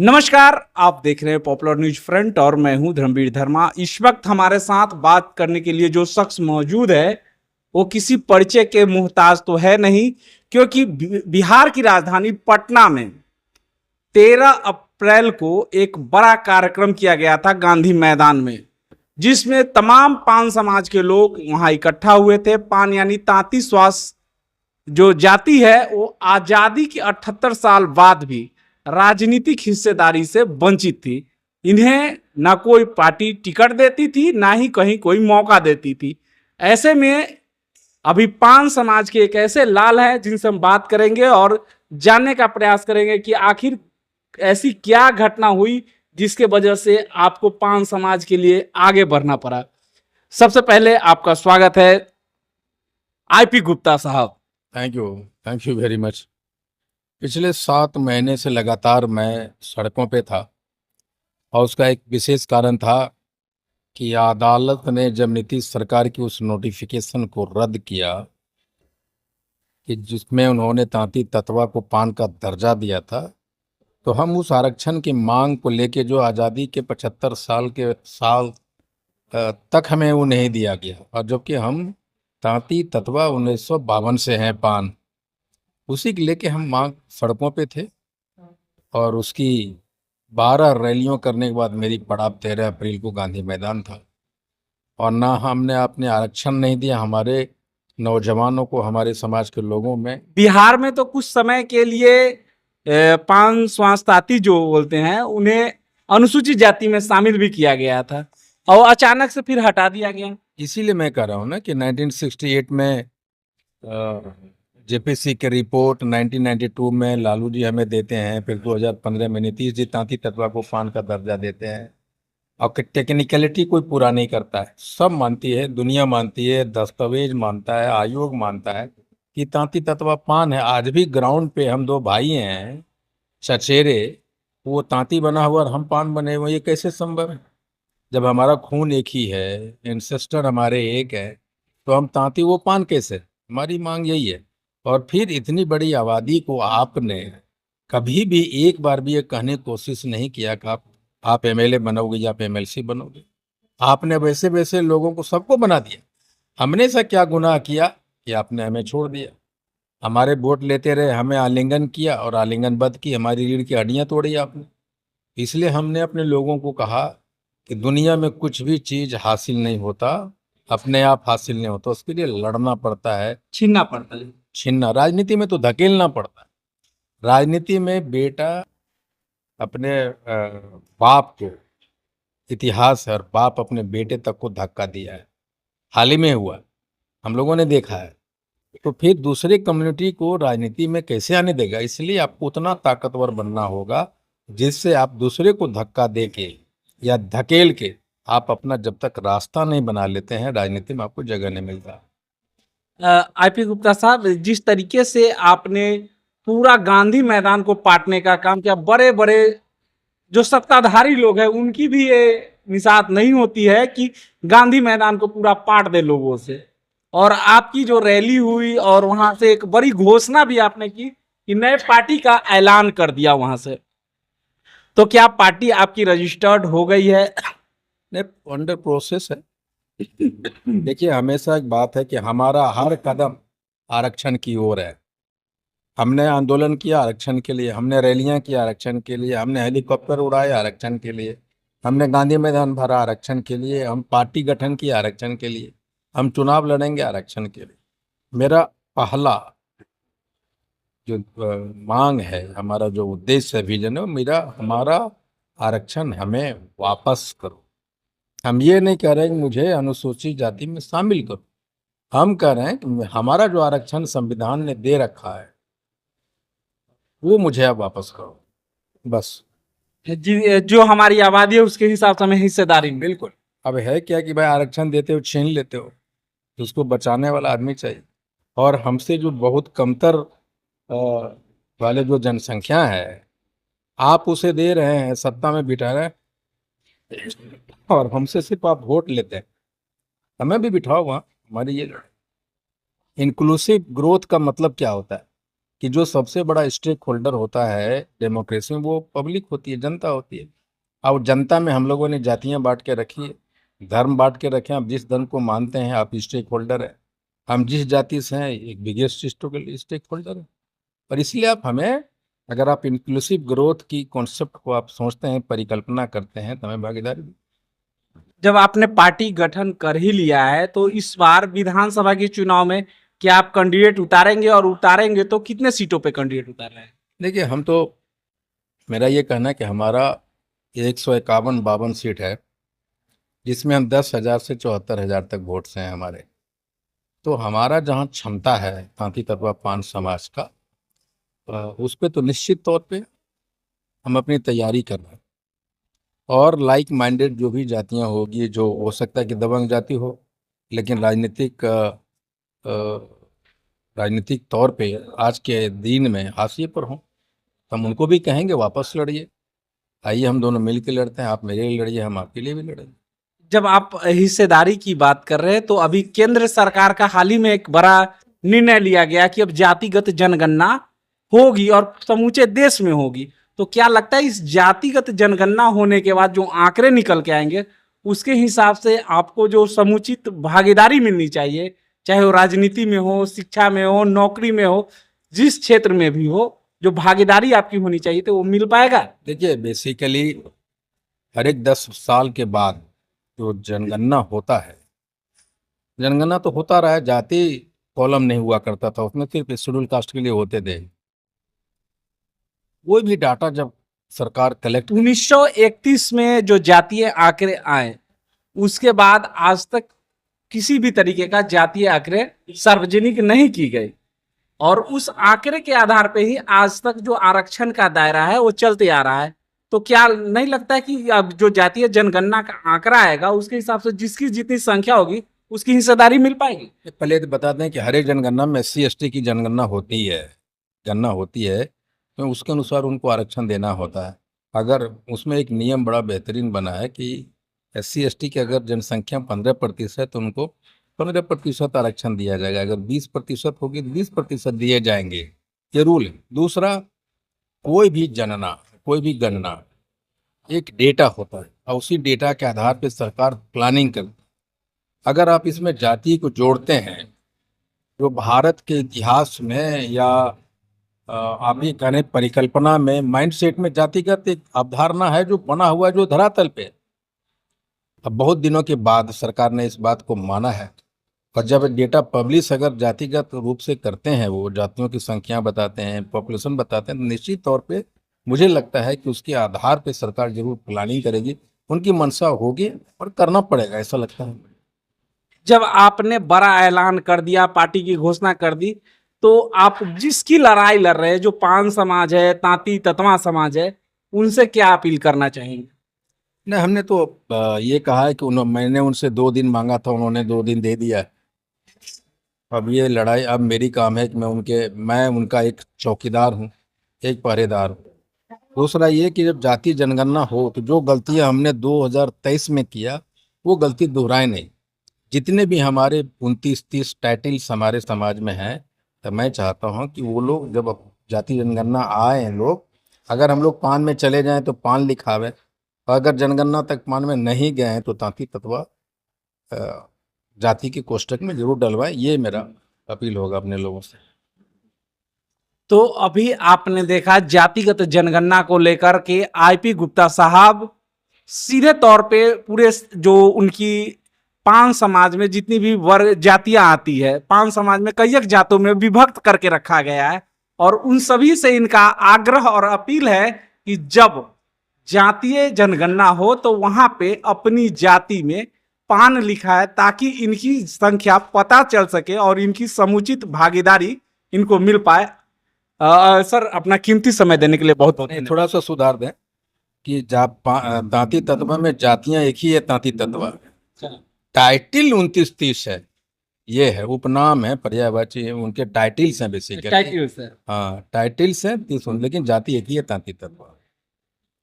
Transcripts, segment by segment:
नमस्कार, आप देख रहे हैं पॉपुलर न्यूज फ्रंट और मैं हूं धर्मवीर धर्मा। इस वक्त हमारे साथ बात करने के लिए जो शख्स मौजूद है वो किसी परिचय के मोहताज तो है नहीं, क्योंकि बिहार की राजधानी पटना में 13 अप्रैल को एक बड़ा कार्यक्रम किया गया था गांधी मैदान में, जिसमें तमाम पान समाज के लोग वहां इकट्ठा हुए थे। पान यानी तांती श्वास जो जाति है वो आजादी के 78 साल बाद भी राजनीतिक हिस्सेदारी से वंचित थी। इन्हें ना कोई पार्टी टिकट देती थी, ना ही कहीं कोई मौका देती थी। ऐसे में अभी पान समाज के एक ऐसे लाल हैं जिनसे हम बात करेंगे और जानने का प्रयास करेंगे कि आखिर ऐसी क्या घटना हुई जिसके वजह से आपको पान समाज के लिए आगे बढ़ना पड़ा। सबसे पहले आपका स्वागत है आईपी गुप्ता साहब। Thank you very much. पिछले 7 महीने से लगातार मैं सड़कों पे था और उसका एक विशेष कारण था कि अदालत ने जब नीतीश सरकार की उस नोटिफिकेशन को रद्द किया कि जिसमें उन्होंने तांती ततवा को पान का दर्जा दिया था, तो हम उस आरक्षण की मांग को लेके जो आज़ादी के 75 साल तक हमें वो नहीं दिया गया, और जबकि हम तांती ततवा 1952 से हैं पान, उसी के लेके हम मांग सड़कों पे थे। और उसकी 12 रैलियों करने के बाद मेरी पड़ाव 13 अप्रैल को गांधी मैदान था। और ना हमने अपने आरक्षण नहीं दिया हमारे नौजवानों को, हमारे समाज के लोगों में। बिहार में तो कुछ समय के लिए पान स्वास्थ्य जो बोलते हैं उन्हें अनुसूचित जाति में शामिल भी किया गया था और अचानक से फिर हटा दिया गया। इसीलिए मैं कह रहा हूँ ना कि 1968 में जेपीसी के रिपोर्ट, 1992 में लालू जी हमें देते हैं, फिर 2015 में नीतीश जी तांती ततवा को पान का दर्जा देते हैं। और टेक्निकलिटी कोई पूरा नहीं करता है, सब मानती है, दुनिया मानती है, दस्तावेज मानता है, आयोग मानता है कि तांती ततवा पान है। आज भी ग्राउंड पे हम 2 भाई हैं चचेरे, वो तांती बना हुआ और हम पान बने हुए, ये कैसे संभव है? जब हमारा खून एक ही है, एंसेस्टर हमारे एक है, तो हम तांती वो पान कैसे? हमारी मांग यही है। और फिर इतनी बड़ी आबादी को आपने कभी भी एक बार भी ये कहने की कोशिश नहीं किया कि आप एमएलए बनोगे या आप एमएलसी बनोगे। आपने वैसे वैसे लोगों को सबको बना दिया। हमने ऐसा क्या गुनाह किया कि आपने हमें छोड़ दिया? हमारे वोट लेते रहे, हमें आलिंगन किया और आलिंगनबद्ध की, हमारी रीढ़ की हड्डियां तोड़ी आपने। इसलिए हमने अपने लोगों को कहा कि दुनिया में कुछ भी चीज हासिल नहीं होता, अपने आप हासिल नहीं होता, उसके लिए लड़ना पड़ता है, छीनना पड़ता है। छीनना। राजनीति में तो धकेलना पड़ता है। राजनीति में बेटा अपने बाप को, इतिहास है, और बाप अपने बेटे तक को धक्का दिया है, हाल ही में हुआ, हम लोगों ने देखा है। तो फिर दूसरे कम्युनिटी को राजनीति में कैसे आने देगा? इसलिए आपको उतना ताकतवर बनना होगा जिससे आप दूसरे को धक्का दे के या धकेल के आप अपना जब तक रास्ता नहीं बना लेते हैं, राजनीति में आपको जगह नहीं मिलता। आईपी गुप्ता साहब, जिस तरीके से आपने पूरा गांधी मैदान को पाटने का काम किया, बड़े बड़े जो सत्ताधारी लोग हैं उनकी भी ये निशात नहीं होती है कि गांधी मैदान को पूरा पाट दे लोगों से। और आपकी जो रैली हुई और वहां से एक बड़ी घोषणा भी आपने की कि नए पार्टी का ऐलान कर दिया वहां से, तो क्या पार्टी आपकी रजिस्टर्ड हो गई है? नहीं, अंडर प्रोसेस है। देखिए, हमेशा एक बात है कि हमारा हर कदम आरक्षण की ओर है। हमने आंदोलन किया आरक्षण के लिए, हमने रैलियां की आरक्षण के लिए, हमने हेलीकॉप्टर उड़ाए आरक्षण के लिए, हमने गांधी मैदान भरा आरक्षण के लिए, हम पार्टी गठन की आरक्षण के लिए, हम चुनाव लड़ेंगे आरक्षण के लिए। मेरा पहला जो मांग है, हमारा जो उद्देश्य है, विजन है, हमारा आरक्षण हमें वापस करो। हम ये नहीं कह रहे कि मुझे अनुसूचित जाति में शामिल करो, हम कह रहे हैं कि हमारा जो आरक्षण संविधान ने दे रखा है वो मुझे आप वापस करो, बस। जो हमारी आबादी है उसके हिसाब से हमें हिस्सेदारी मिले। बिल्कुल। अब है क्या कि भाई आरक्षण देते हो छीन लेते हो, तो उसको बचाने वाला आदमी चाहिए। और हमसे जो बहुत कमतर वाले जो जनसंख्या है, आप उसे दे रहे हैं, सत्ता में बिठा रहे हैं, और हमसे सिर्फ आप वोट लेते हैं। हमें भी बिठाओ वहाँ, हमारी ये इंक्लूसिव ग्रोथ का मतलब क्या होता है कि जो सबसे बड़ा स्टेक होल्डर होता है डेमोक्रेसी में वो पब्लिक होती है, जनता होती है। अब जनता में हम लोगों ने जातियां बांट के रखी है, धर्म बांट के रखे हैं। आप जिस धर्म को मानते हैं आप स्टेक होल्डर है। हम जिस जाति से हैं एक बिगेस्ट स्टेक होल्डर है। और इसलिए आप हमें, अगर आप इंक्लूसिव ग्रोथ की कॉन्सेप्ट को आप सोचते हैं, परिकल्पना करते हैं, तो हमें भागीदारी दी। जब आपने पार्टी गठन कर ही लिया है तो इस बार विधानसभा के चुनाव में क्या आप कैंडिडेट उतारेंगे, और उतारेंगे तो कितने सीटों पे कैंडिडेट उतार रहे हैं? देखिए, हम तो, मेरा ये कहना है कि हमारा 151-52 सीट है, जिसमें हम 10,000 से 74,000 तक वोट्स हैं हमारे। तो हमारा जहाँ क्षमता है तांती तत्वा पान समाज का, उस पे तो निश्चित तौर पे हम अपनी तैयारी कर रहे हैं। और लाइक माइंडेड जो भी जातियां होगी, जो हो सकता है कि दबंग जाति हो लेकिन राजनीतिक तौर पे आज के दिन में हाशिए पर हों, तो हम उनको भी कहेंगे वापस लड़िए। आइए हम दोनों मिल के लड़ते हैं, आप मेरे लिए लड़िए, हम आपके लिए भी लड़ेंगे। जब आप हिस्सेदारी की बात कर रहे हैं तो अभी केंद्र सरकार का हाल ही में एक बड़ा निर्णय लिया गया कि अब जातिगत जनगणना होगी और समूचे देश में होगी। तो क्या लगता है इस जातिगत जनगणना होने के बाद जो आंकड़े निकल के आएंगे उसके हिसाब से आपको जो समुचित भागीदारी मिलनी चाहिए, चाहे वो राजनीति में हो, शिक्षा में हो, नौकरी में हो, जिस क्षेत्र में भी हो, जो भागीदारी आपकी होनी चाहिए तो वो मिल पाएगा? देखिए, बेसिकली हर एक 10 साल के बाद जो जनगणना होता है, जनगणना तो होता रहा है, जाति कॉलम नहीं हुआ करता था, उसमें सिर्फ शेड्यूल कास्ट के लिए होते थे। कोई भी डाटा जब सरकार कलेक्ट 1931 में जो जातीय आंकड़े आए उसके बाद आज तक किसी भी तरीके का जातीय आंकड़े सार्वजनिक नहीं की गई, और उस आंकड़े के आधार पे ही आज तक जो आरक्षण का दायरा है वो चलते आ रहा है। तो क्या नहीं लगता है कि अब जो जातीय जनगणना का आंकड़ा आएगा उसके हिसाब से जिसकी जितनी संख्या होगी उसकी हिस्सेदारी मिल पाएगी? पहले तो बता दें कि हर एक जनगणना में SC ST की जनगणना होती है, गणना होती है, तो उसके अनुसार उनको आरक्षण देना होता है। अगर उसमें एक नियम बड़ा बेहतरीन बना है कि SC ST की अगर जनसंख्या 15% है तो उनको 15% आरक्षण दिया जाएगा। अगर 20% होगी तो 20% दिए जाएंगे, ये रूल है। दूसरा, कोई भी गणना एक डेटा होता है और उसी डेटा के आधार पर सरकार प्लानिंग करती है। अगर आप इसमें जाति को जोड़ते हैं, जो भारत के इतिहास में या आप ये कहें परिकल्पना में, माइंडसेट में जातिगत एक अवधारणा है जो बना हुआ है, जो धरातल पे। अब बहुत दिनों के बाद सरकार ने इस बात को माना है, और जब डेटा पब्लिश अगर जातिगत रूप से करते हैं, वो जातियों की संख्या बताते हैं, पॉपुलेशन बताते हैं, तो निश्चित तौर पे मुझे लगता है कि उसके आधार पे सरकार जरूर प्लानिंग करेगी, उनकी मंशा होगी और करना पड़ेगा, ऐसा लगता है। जब आपने बड़ा ऐलान कर दिया, पार्टी की घोषणा कर दी, तो आप जिसकी लड़ाई लड़ रहे हैं, जो पान समाज है, तांती ततवा समाज है, उनसे क्या अपील करना चाहेंगे? नहीं, हमने तो ये कहा है कि मैंने उनसे 2 दिन मांगा था, उन्होंने 2 दिन दे दिया है। अब ये लड़ाई, अब मेरी काम है कि मैं उनका एक चौकीदार हूँ, एक पहरेदार हूँ। दूसरा ये कि जब जातीय जनगणना हो तो जो गलतियां हमने 2023 में किया वो गलती दोहराए नहीं। जितने भी हमारे 29-30 टाइटल्स हमारे समाज में हैं, तो मैं चाहता हूं कि वो लोग जब जातीय जनगणना आए हैं, लोग अगर हम लोग पान में चले जाएं तो पान लिखावे, और अगर जनगणना तक पान में नहीं गए हैं तो तांती ततवा जाति के कोष्टक में जरूर डलवाएं। ये मेरा अपील होगा अपने लोगों से। तो अभी आपने देखा जातिगत जनगणना को लेकर के IP गुप्ता साहब सीधे तौर पे पूरे जो उनकी पान समाज में जितनी भी वर्ग जातियां आती है, पान समाज में कई एक जातों में विभक्त करके रखा गया है, और उन सभी से इनका आग्रह और अपील है कि जब जातीय जनगणना हो तो वहां पे अपनी जाति में पान लिखा है, ताकि इनकी संख्या पता चल सके और इनकी समुचित भागीदारी इनको मिल पाए। सर, अपना कीमती समय देने के लिए बहुत बहुत धन्यवाद। थोड़ा सा सुधार दें कि तांती तत्वा में जातियां एक ही है, तांती तत्वा। टाइटिल 29-30 है, ये है उपनाम है, पर्यायवाची है, उनके टाइटल्स हैं बेसिकली। टाइटल्स है। हाँ, टाइटल्स हैं 30, लेकिन जाति एक ही है, तांती तत्वा।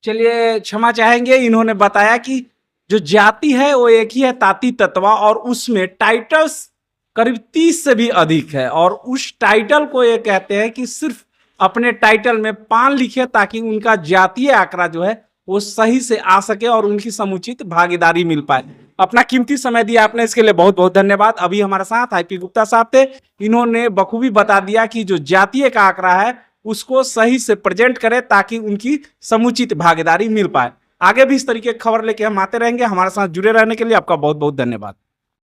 चलिए, क्षमा चाहेंगे, इन्होंने बताया कि जो जाति है वो एक ही है, तांती ततवा, और उसमें टाइटल्स करीब 30 से भी अधिक है, और उस टाइटल को ये कहते हैं कि सिर्फ अपने टाइटल में पान लिखे ताकि उनका जातीय आंकड़ा जो है वो सही से आ सके और उनकी समुचित भागीदारी मिल पाए। अपना कीमती समय दिया आपने, इसके लिए बहुत बहुत धन्यवाद। अभी हमारे साथ आईपी गुप्ता साहब थे, इन्होंने बखूबी बता दिया कि जो जातीय का आंकड़ा है उसको सही से प्रेजेंट करें ताकि उनकी समुचित भागीदारी मिल पाए। आगे भी इस तरीके की खबर लेके हम आते रहेंगे। हमारे साथ जुड़े रहने के लिए आपका बहुत बहुत धन्यवाद।